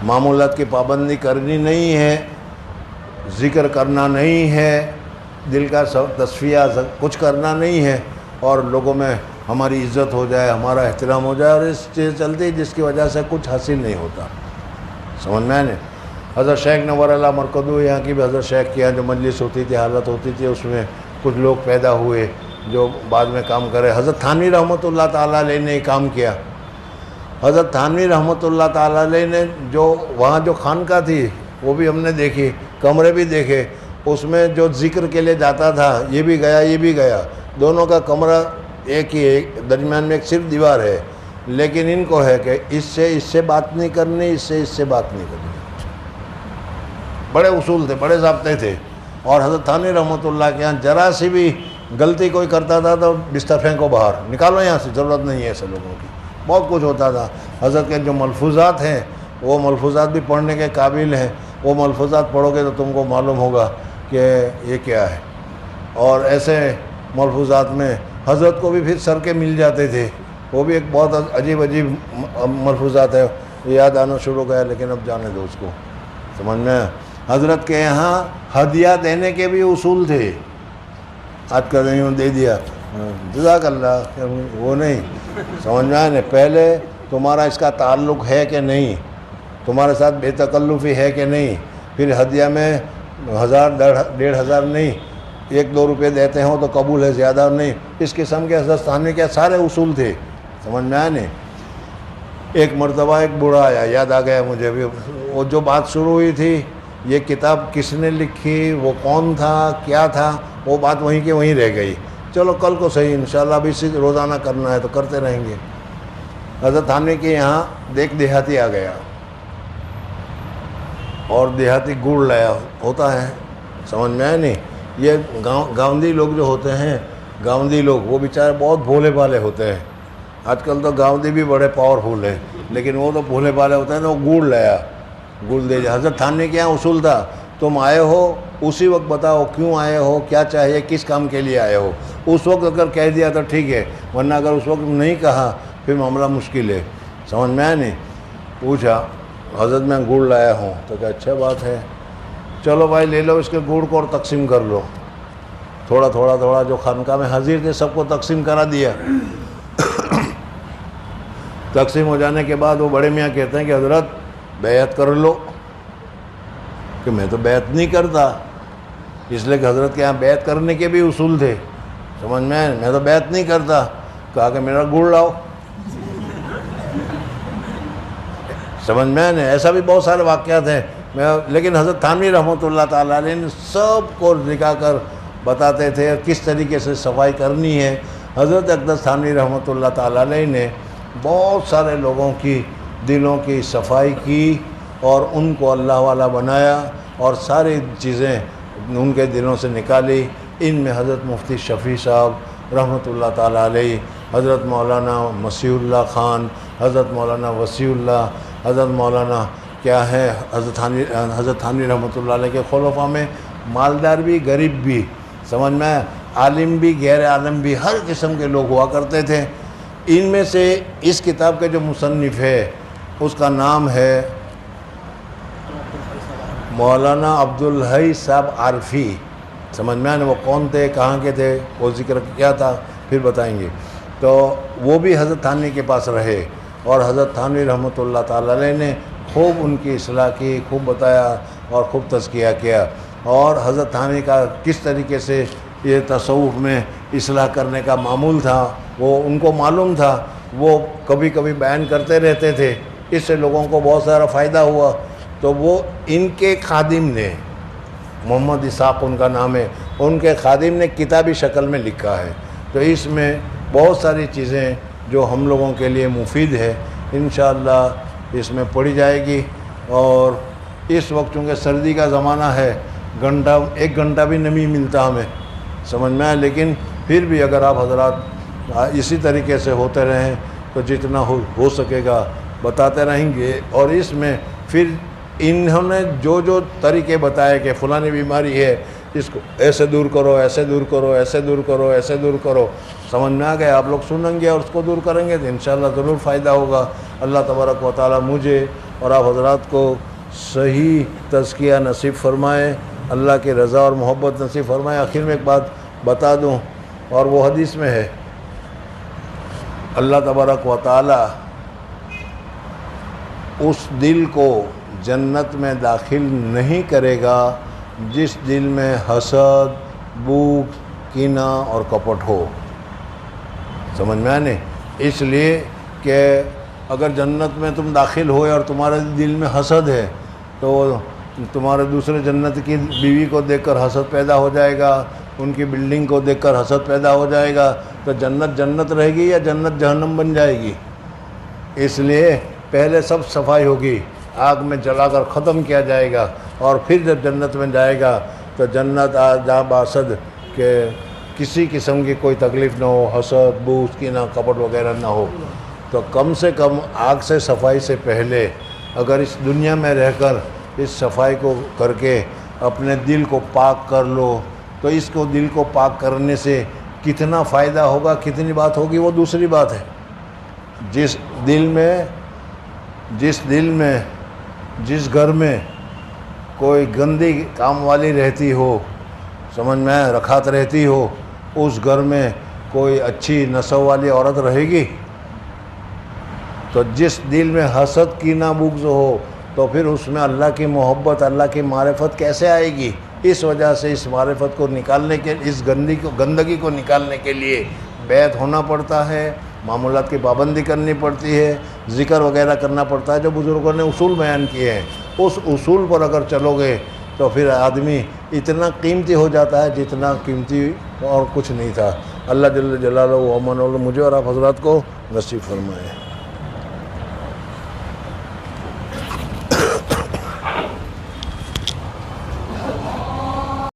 معمولات کی پابندی کرنی نہیں ہے, ذکر کرنا نہیں ہے, دل کا تصفیہ کچھ کرنا نہیں ہے, اور لوگوں میں ہماری عزت ہو جائے, ہمارا احترام ہو جائے, اور اس چیز چلتی جس کی وجہ سے کچھ حاصل نہیں ہوتا. سمجھ میں آئے؟ حضرت شیخ نور اللہ مرکزو یہاں کی بھی حضرت شیخ کے یہاں جو مجلس ہوتی تھی, حالت ہوتی تھی, اس میں کچھ لوگ پیدا ہوئے جو بعد میں کام کرے. حضرت تھانوی رحمۃ اللہ تعالیٰ علیہ نے کام کیا. حضرت تھانوی رحمۃ اللہ تعالیٰ علیہ نے جو وہاں جو خانقاہ تھی وہ بھی ہم نے دیکھی, کمرے بھی دیکھے, اس میں جو ذکر کے لیے جاتا تھا یہ بھی گیا یہ بھی گیا, دونوں کا کمرہ ایک ہی, درمیان میں ایک صرف دیوار ہے, لیکن ان کو ہے کہ اس سے بات نہیں کرنی, اس سے بات نہیں کرنی. بڑے اصول تھے, بڑے ضابطے تھے. اور حضرت تھانوی رحمۃ اللہ کے یہاں ذرا سی بھی غلطی کوئی کرتا تھا تو بستر پھینکو باہر, نکالو یہاں سے, ضرورت نہیں ہے ایسے لوگوں کی. بہت کچھ ہوتا تھا. حضرت کے جو ملفوظات ہیں وہ ملفوظات بھی پڑھنے کے قابل ہیں. وہ ملفوظات پڑھو گے تو تم کو معلوم ہوگا کہ یہ کیا ہے. اور ایسے ملفوظات میں حضرت کو بھی پھر سر کے مل جاتے تھے. وہ بھی ایک بہت عجیب ملفوظات ہے, یاد آنا شروع ہو گیا, لیکن اب جانے دو اس کو. سمجھ میں حضرت کے یہاں ہدیہ دینے کے بھی اصول تھے. آج کل نہیں دے دیا جزاک اللہ, وہ نہیں. سمجھ میں آئے؟ پہلے تمہارا اس کا تعلق ہے کہ نہیں, تمہارے ساتھ بے تکلفی ہے کہ نہیں, پھر ہدیہ میں 1000 1500 نہیں, 1-2 روپے دیتے ہوں تو قبول ہے, زیادہ نہیں. اس قسم کے حضرت تھانوی کے سارے اصول تھے. سمجھ میں آئے نہیں؟ ایک مرتبہ ایک بوڑھا آیا, یاد آ گیا مجھے بھی, وہ جو بات شروع ہوئی تھی یہ کتاب کس نے لکھی، وہ کون تھا، کیا تھا، وہ بات وہیں کے وہیں رہ گئی. چلو کل کو صحیح انشاءاللہ اب اسی روزانہ کرنا ہے تو کرتے رہیں گے. حضرت تھانوی کے یہاں ایک دیہاتی آ گیا اور دیہاتی گڑ لایا. ہوتا ہے سمجھ میں آیا نہیں. یہ گاؤندی لوگ جو ہوتے ہیں، گاؤندی لوگ وہ بیچارے بہت بھولے بھالے ہوتے ہیں. آج کل تو گاؤندی بھی بڑے پاورفل ہیں، لیکن وہ تو بھولے بھالے ہوتے ہیں. تو وہ گڑ لایا، گڑ دے دیا. حضرت تھانوی کے یہاں اصول تھا تم آئے ہو اسی وقت بتاؤ کیوں آئے ہو، کیا چاہیے، کس کام کے لیے آئے ہو. اس وقت اگر کہہ دیا تو ٹھیک ہے، ورنہ اگر اس وقت نہیں کہا پھر معاملہ مشکل ہے. سمجھ میں آیا نہیں. پوچھا حضرت میں گڑ لایا ہوں. تو کہ اچھا بات ہے، چلو بھائی لے لو اس کے گڑ کو اور تقسیم کر لو. تھوڑا تھوڑا تھوڑا جو خانقاہ میں حاضر تھے سب کو تقسیم کرا دیا. تقسیم ہو جانے کے بعد وہ بڑے میاں کہتے ہیں کہ حضرت بیعت کر لو. کہ میں تو بیعت نہیں کرتا، اس لیے کہ حضرت کے یہاں بیعت کرنے کے بھی اصول تھے. سمجھ میں تو بیعت نہیں کرتا. کہا کہ میرا گڑ لاؤ. سمجھ میں نہیں. ایسا بھی بہت سارے واقعات ہیں. لیکن حضرت تھانوی رحمۃ اللہ تعالیٰ علیہ نے سب کو دکھا کر بتاتے تھے کس طریقے سے صفائی کرنی ہے. حضرت اقدس تھانوی رحمۃ اللہ تعالیٰ علیہ نے بہت سارے لوگوں کی دلوں کی صفائی کی اور ان کو اللہ والا بنایا اور ساری چیزیں ان کے دلوں سے نکالی. ان میں حضرت مفتی شفیع صاحب رحمۃ اللہ تعالیٰ علیہ، حضرت مولانا مسیح اللہ خان، حضرت مولانا وسیع اللہ، حضرت مولانا کیا ہے حضرت تھانوی رحمۃ اللہ علیہ کے خلفاء میں مالدار بھی غریب بھی، سمجھ میں عالم بھی غیر عالم بھی، ہر قسم کے لوگ ہوا کرتے تھے. ان میں سے اس کتاب کے جو مصنف ہے اس کا نام ہے مولانا عبدالحی صاحب عارفی. سمجھ میں وہ کون تھے، کہاں کے تھے، وہ ذکر کیا تھا پھر بتائیں گے. تو وہ بھی حضرت تھانوی کے پاس رہے اور حضرت تھانوی رحمۃ اللہ تعالیٰ علیہ نے خوب ان کی اصلاح کی، خوب بتایا اور خوب تزکیہ کیا. اور حضرت تھانوی کا کس طریقے سے یہ تصوف میں اصلاح کرنے کا معمول تھا وہ ان کو معلوم تھا. وہ کبھی کبھی بیان کرتے رہتے تھے، اس سے لوگوں کو بہت سارا فائدہ ہوا. تو وہ ان کے خادم نے، محمد اسحاق ان کا نام ہے، ان کے خادم نے کتابی شکل میں لکھا ہے. تو اس میں بہت ساری چیزیں جو ہم لوگوں کے لیے مفید ہے انشاءاللہ اس میں پڑھی جائے گی. اور اس وقت چونکہ سردی کا زمانہ ہے، ایک گھنٹہ بھی نہیں ملتا ہمیں، سمجھ میں آئے. لیکن پھر بھی اگر آپ حضرات اسی طریقے سے ہوتے رہیں تو جتنا ہو سکے گا بتاتے رہیں گے. اور اس میں پھر انہوں نے جو طریقے بتائے کہ فلانی بیماری ہے اس کو ایسے دور کرو، ایسے دور کرو، ایسے دور کرو، ایسے دور کرو، سمجھ میں آ گئے. آپ لوگ سنیں گے اور اس کو دور کریں گے تو انشاءاللہ ضرور فائدہ ہوگا. اللہ تبارک و تعالی مجھے اور آپ حضرات کو صحیح تزکیہ نصیب فرمائے، اللہ کی رضا اور محبت نصیب فرمائے. آخر میں ایک بات بتا دوں اور وہ حدیث میں ہے، اللہ تبارک و تعالی اس دل کو جنت میں داخل نہیں کرے گا جس دل میں حسد، بغض، کینہ اور کپٹ ہو. سمجھ میں آنے. اس لیے کہ اگر جنت میں تم داخل ہوئے اور تمہارے دل میں حسد ہے تو تمہارے دوسرے جنت کی بیوی کو دیکھ کر حسد پیدا ہو جائے گا، ان کی بلڈنگ کو دیکھ کر حسد پیدا ہو جائے گا. تو جنت رہے گی یا جنت جہنم بن جائے گی. اس لیے پہلے سب صفائی ہوگی، آگ میں جلا کر ختم کیا جائے گا اور پھر جب جنت میں جائے گا تو جنت جہاں باسد کہ کسی قسم کی کوئی تکلیف نہ ہو، حسد، بغض، کینہ، کپٹ وغیرہ نہ ہو. تو کم سے کم آگ سے صفائی سے پہلے اگر اس دنیا میں رہ کر اس صفائی کو کر کے اپنے دل کو پاک کر لو تو اس کو دل کو پاک کرنے سے کتنا فائدہ ہوگا، کتنی بات ہوگی وہ دوسری بات ہے. جس دل میں جس گھر میں کوئی گندی کام والی رہتی ہو، سمجھ میں رکھات رہتی ہو، اس گھر میں کوئی اچھی نسب والی عورت رہے گی. تو جس دل میں حسد، کینہ، بغض ہو تو پھر اس میں اللہ کی محبت، اللہ کی معرفت کیسے آئے گی؟ اس وجہ سے اس معرفت کو نکالنے کے، اس گندگی کو نکالنے کے لیے بیعت ہونا پڑتا ہے، معمولات کی پابندی کرنی پڑتی ہے، ذکر وغیرہ کرنا پڑتا ہے. جو بزرگوں نے اصول بیان کیے ہیں اس اصول پر اگر چلو گے تو پھر آدمی اتنا قیمتی ہو جاتا ہے جتنا قیمتی اور کچھ نہیں تھا۔ اللہ جل جلالہ و امن مجھے اور آپ حضرات کو نصیب فرمائے۔